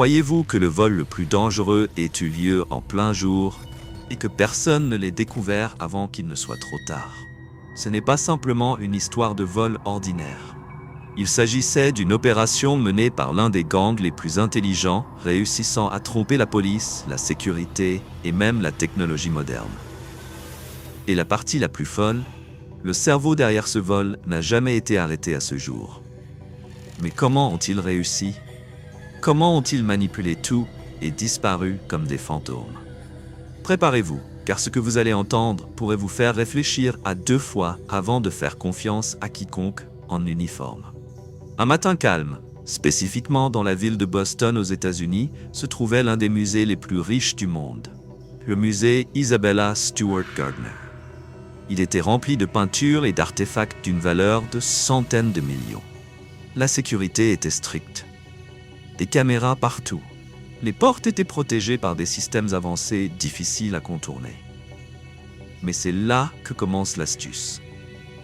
Croyez-vous que le vol le plus dangereux ait eu lieu en plein jour et que personne ne l'ait découvert avant qu'il ne soit trop tard? Ce n'est pas simplement une histoire de vol ordinaire. Il s'agissait d'une opération menée par l'un des gangs les plus intelligents, réussissant à tromper la police, la sécurité et même la technologie moderne. Et la partie la plus folle, le cerveau derrière ce vol n'a jamais été arrêté à ce jour. Mais comment ont-ils réussi? Comment ont-ils manipulé tout et disparu comme des fantômes? Préparez-vous, car ce que vous allez entendre pourrait vous faire réfléchir à 2 fois avant de faire confiance à quiconque en uniforme. Un matin calme, spécifiquement dans la ville de Boston aux États-Unis, se trouvait l'un des musées les plus riches du monde, le musée Isabella Stewart Gardner. Il était rempli de peintures et d'artefacts d'une valeur de centaines de millions. La sécurité était stricte. Des caméras partout. Les portes étaient protégées par des systèmes avancés difficiles à contourner. Mais c'est là que commence l'astuce.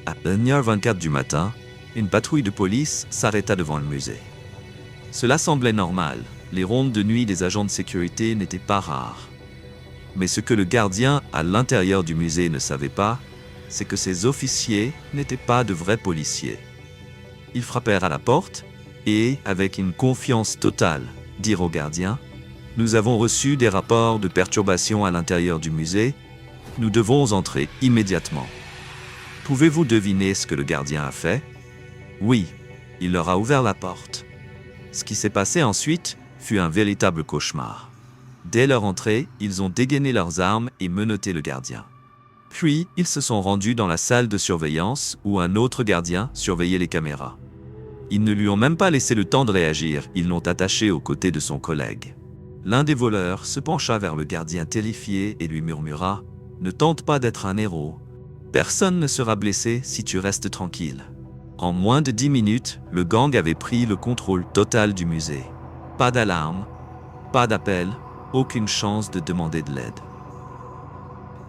À 1h24 du matin, une patrouille de police s'arrêta devant le musée. Cela semblait normal. Les rondes de nuit des agents de sécurité n'étaient pas rares. Mais ce que le gardien à l'intérieur du musée ne savait pas, c'est que ces officiers n'étaient pas de vrais policiers. Ils frappèrent à la porte et, avec une confiance totale, dirent au gardien « Nous avons reçu des rapports de perturbations à l'intérieur du musée. Nous devons entrer immédiatement. » Pouvez-vous deviner ce que le gardien a fait? Oui, il leur a ouvert la porte. Ce qui s'est passé ensuite fut un véritable cauchemar. Dès leur entrée, ils ont dégainé leurs armes et menotté le gardien. Puis, ils se sont rendus dans la salle de surveillance où un autre gardien surveillait les caméras. Ils ne lui ont même pas laissé le temps de réagir, ils l'ont attaché aux côtés de son collègue. L'un des voleurs se pencha vers le gardien terrifié et lui murmura « Ne tente pas d'être un héros. Personne ne sera blessé si tu restes tranquille. » En moins de 10 minutes, le gang avait pris le contrôle total du musée. Pas d'alarme, pas d'appel, aucune chance de demander de l'aide.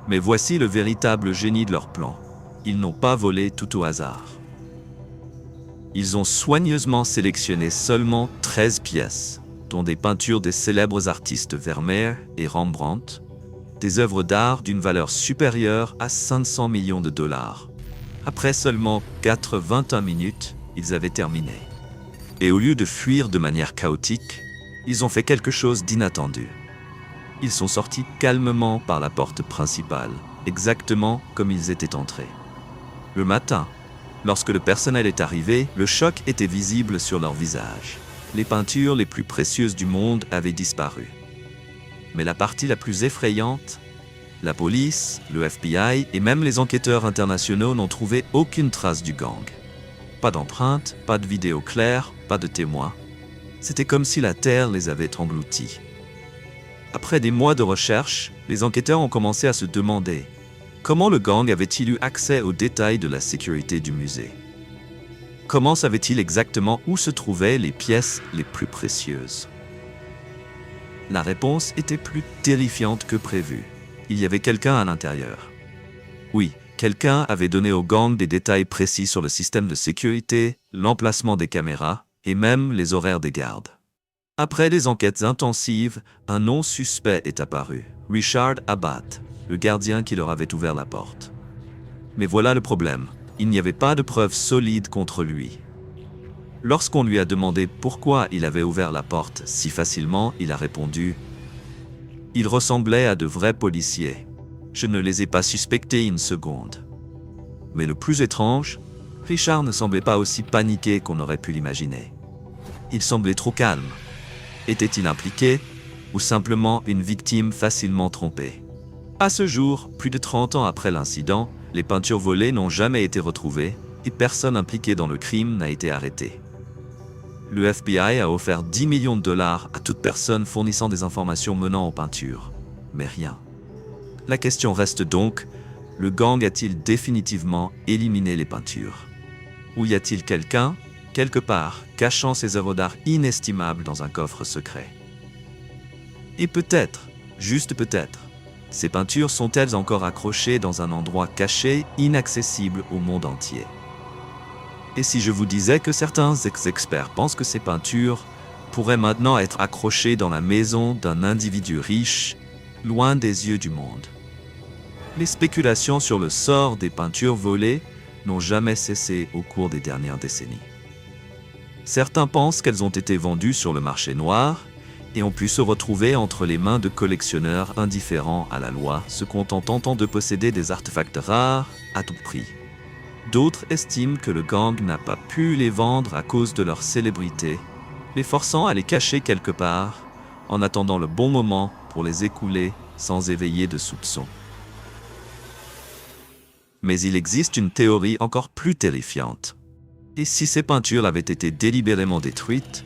Mais voici le véritable génie de leur plan. Ils n'ont pas volé tout au hasard. Ils ont soigneusement sélectionné seulement 13 pièces, dont des peintures des célèbres artistes Vermeer et Rembrandt, des œuvres d'art d'une valeur supérieure à 500 millions de dollars. Après seulement 81 minutes, ils avaient terminé. Et au lieu de fuir de manière chaotique, ils ont fait quelque chose d'inattendu. Ils sont sortis calmement par la porte principale, exactement comme ils étaient entrés. Le matin, lorsque le personnel est arrivé, le choc était visible sur leur visage. Les peintures les plus précieuses du monde avaient disparu. Mais la partie la plus effrayante, la police, le FBI et même les enquêteurs internationaux n'ont trouvé aucune trace du gang. Pas d'empreintes, pas de vidéos claires, pas de témoins. C'était comme si la terre les avait engloutis. Après des mois de recherche, les enquêteurs ont commencé à se demander comment le gang avait-il eu accès aux détails de la sécurité du musée? Comment savait-il exactement où se trouvaient les pièces les plus précieuses? La réponse était plus terrifiante que prévu. Il y avait quelqu'un à l'intérieur. Oui, quelqu'un avait donné au gang des détails précis sur le système de sécurité, l'emplacement des caméras et même les horaires des gardes. Après des enquêtes intensives, un nom suspect est apparu, Richard Abbott, le gardien qui leur avait ouvert la porte. Mais voilà le problème, il n'y avait pas de preuves solides contre lui. Lorsqu'on lui a demandé pourquoi il avait ouvert la porte si facilement, il a répondu « Ils ressemblaient à de vrais policiers. Je ne les ai pas suspectés une seconde. » Mais le plus étrange, Richard ne semblait pas aussi paniqué qu'on aurait pu l'imaginer. Il semblait trop calme. Était-il impliqué ou simplement une victime facilement trompée? À ce jour, plus de 30 ans après l'incident, les peintures volées n'ont jamais été retrouvées et personne impliqué dans le crime n'a été arrêté. Le FBI a offert 10 millions de dollars à toute personne fournissant des informations menant aux peintures, mais rien. La question reste donc, le gang a-t-il définitivement éliminé les peintures? Ou y a-t-il quelqu'un, quelque part, cachant ces œuvres d'art inestimables dans un coffre secret? Et peut-être, juste peut-être, ces peintures sont-elles encore accrochées dans un endroit caché, inaccessible au monde entier? Et si je vous disais que certains experts pensent que ces peintures pourrait maintenant être accroché dans la maison d'un individu riche, loin des yeux du monde. Les spéculations sur le sort des peintures volées n'ont jamais cessé au cours des dernières décennies. Certains pensent qu'elles ont été vendues sur le marché noir et ont pu se retrouver entre les mains de collectionneurs indifférents à la loi, se contentant de posséder des artefacts rares à tout prix. D'autres estiment que le gang n'a pas pu les vendre à cause de leur célébrité, les forçant à les cacher quelque part, en attendant le bon moment pour les écouler sans éveiller de soupçons. Mais il existe une théorie encore plus terrifiante. Et si ces peintures avaient été délibérément détruites,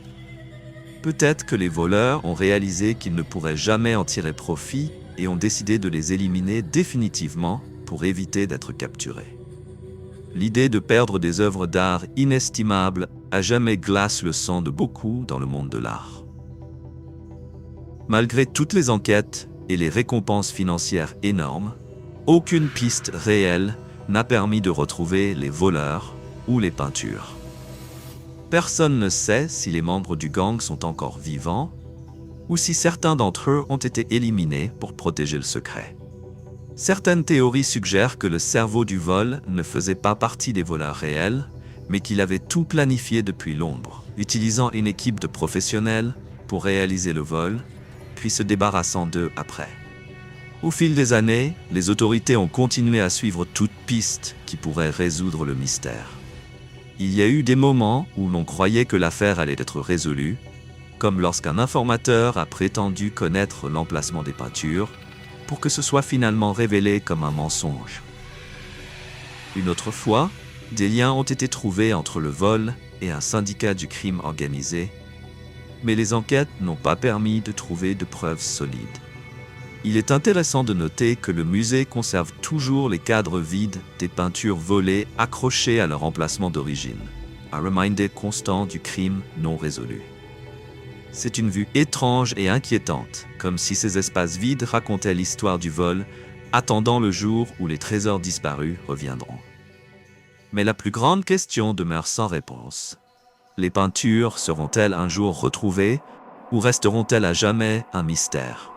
peut-être que les voleurs ont réalisé qu'ils ne pourraient jamais en tirer profit et ont décidé de les éliminer définitivement pour éviter d'être capturés. L'idée de perdre des œuvres d'art inestimables à jamais glace le sang de beaucoup dans le monde de l'art. Malgré toutes les enquêtes et les récompenses financières énormes, aucune piste réelle n'a permis de retrouver les voleurs ou les peintures. Personne ne sait si les membres du gang sont encore vivants ou si certains d'entre eux ont été éliminés pour protéger le secret. Certaines théories suggèrent que le cerveau du vol ne faisait pas partie des voleurs réels, mais qu'il avait tout planifié depuis l'ombre, utilisant une équipe de professionnels pour réaliser le vol, puis se débarrassant d'eux après. Au fil des années, les autorités ont continué à suivre toute piste qui pourrait résoudre le mystère. Il y a eu des moments où l'on croyait que l'affaire allait être résolue, comme lorsqu'un informateur a prétendu connaître l'emplacement des peintures, pour que ce soit finalement révélé comme un mensonge. Une autre fois, des liens ont été trouvés entre le vol et un syndicat du crime organisé, mais les enquêtes n'ont pas permis de trouver de preuves solides. Il est intéressant de noter que le musée conserve toujours les cadres vides des peintures volées accrochées à leur emplacement d'origine, un reminder constant du crime non résolu. C'est une vue étrange et inquiétante, comme si ces espaces vides racontaient l'histoire du vol, attendant le jour où les trésors disparus reviendront. Mais la plus grande question demeure sans réponse. Les peintures seront-elles un jour retrouvées ou resteront-elles à jamais un mystère ?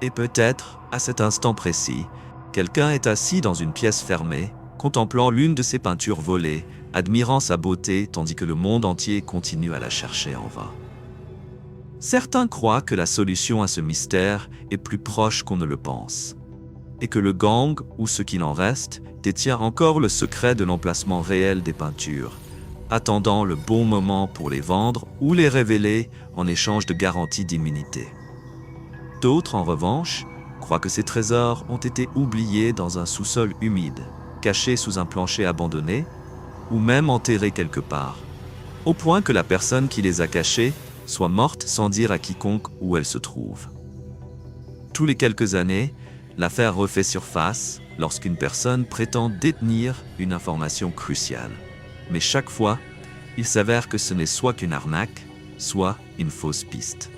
Et peut-être, à cet instant précis, quelqu'un est assis dans une pièce fermée, contemplant l'une de ces peintures volées, admirant sa beauté tandis que le monde entier continue à la chercher en vain. Certains croient que la solution à ce mystère est plus proche qu'on ne le pense, et que le gang, ou ce qu'il en reste, détient encore le secret de l'emplacement réel des peintures, attendant le bon moment pour les vendre ou les révéler en échange de garanties d'immunité. D'autres, en revanche, croient que ces trésors ont été oubliés dans un sous-sol humide, cachés sous un plancher abandonné, ou même enterrés quelque part, au point que la personne qui les a cachés soit morte sans dire à quiconque où elle se trouve. Tous les quelques années, l'affaire refait surface lorsqu'une personne prétend détenir une information cruciale. Mais chaque fois, il s'avère que ce n'est soit qu'une arnaque, soit une fausse piste.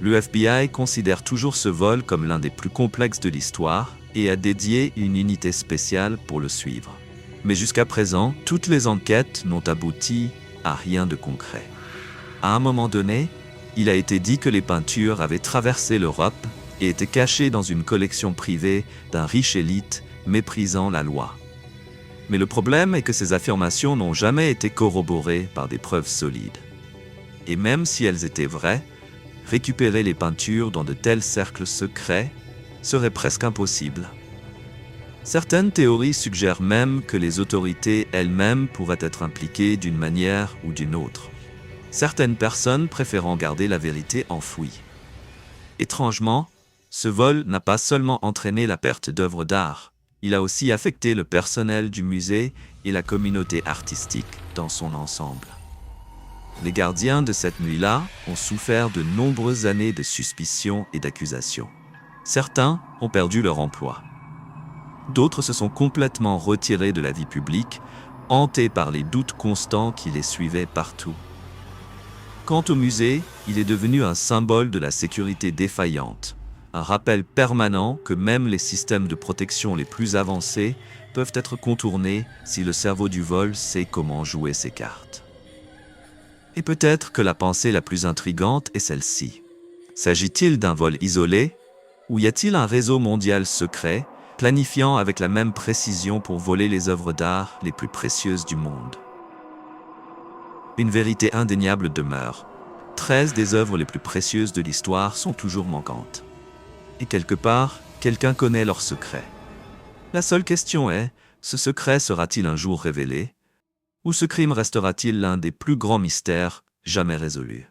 Le FBI considère toujours ce vol comme l'un des plus complexes de l'histoire et a dédié une unité spéciale pour le suivre. Mais jusqu'à présent, toutes les enquêtes n'ont abouti à rien de concret. À un moment donné, il a été dit que les peintures avaient traversé l'Europe et étaient cachées dans une collection privée d'un riche élite méprisant la loi. Mais le problème est que ces affirmations n'ont jamais été corroborées par des preuves solides. Et même si elles étaient vraies, récupérer les peintures dans de tels cercles secrets serait presque impossible. Certaines théories suggèrent même que les autorités elles-mêmes pourraient être impliquées d'une manière ou d'une autre, certaines personnes préférant garder la vérité enfouie. Étrangement, ce vol n'a pas seulement entraîné la perte d'œuvres d'art, il a aussi affecté le personnel du musée et la communauté artistique dans son ensemble. Les gardiens de cette nuit-là ont souffert de nombreuses années de suspicions et d'accusations. Certains ont perdu leur emploi. D'autres se sont complètement retirés de la vie publique, hantés par les doutes constants qui les suivaient partout. Quant au musée, il est devenu un symbole de la sécurité défaillante, un rappel permanent que même les systèmes de protection les plus avancés peuvent être contournés si le cerveau du vol sait comment jouer ses cartes. Et peut-être que la pensée la plus intrigante est celle-ci. S'agit-il d'un vol isolé, ou y a-t-il un réseau mondial secret, planifiant avec la même précision pour voler les œuvres d'art les plus précieuses du monde? Une vérité indéniable demeure. 13 des œuvres les plus précieuses de l'histoire sont toujours manquantes. Et quelque part, quelqu'un connaît leur secret. La seule question est, ce secret sera-t-il un jour révélé? Ou ce crime restera-t-il l'un des plus grands mystères jamais résolus?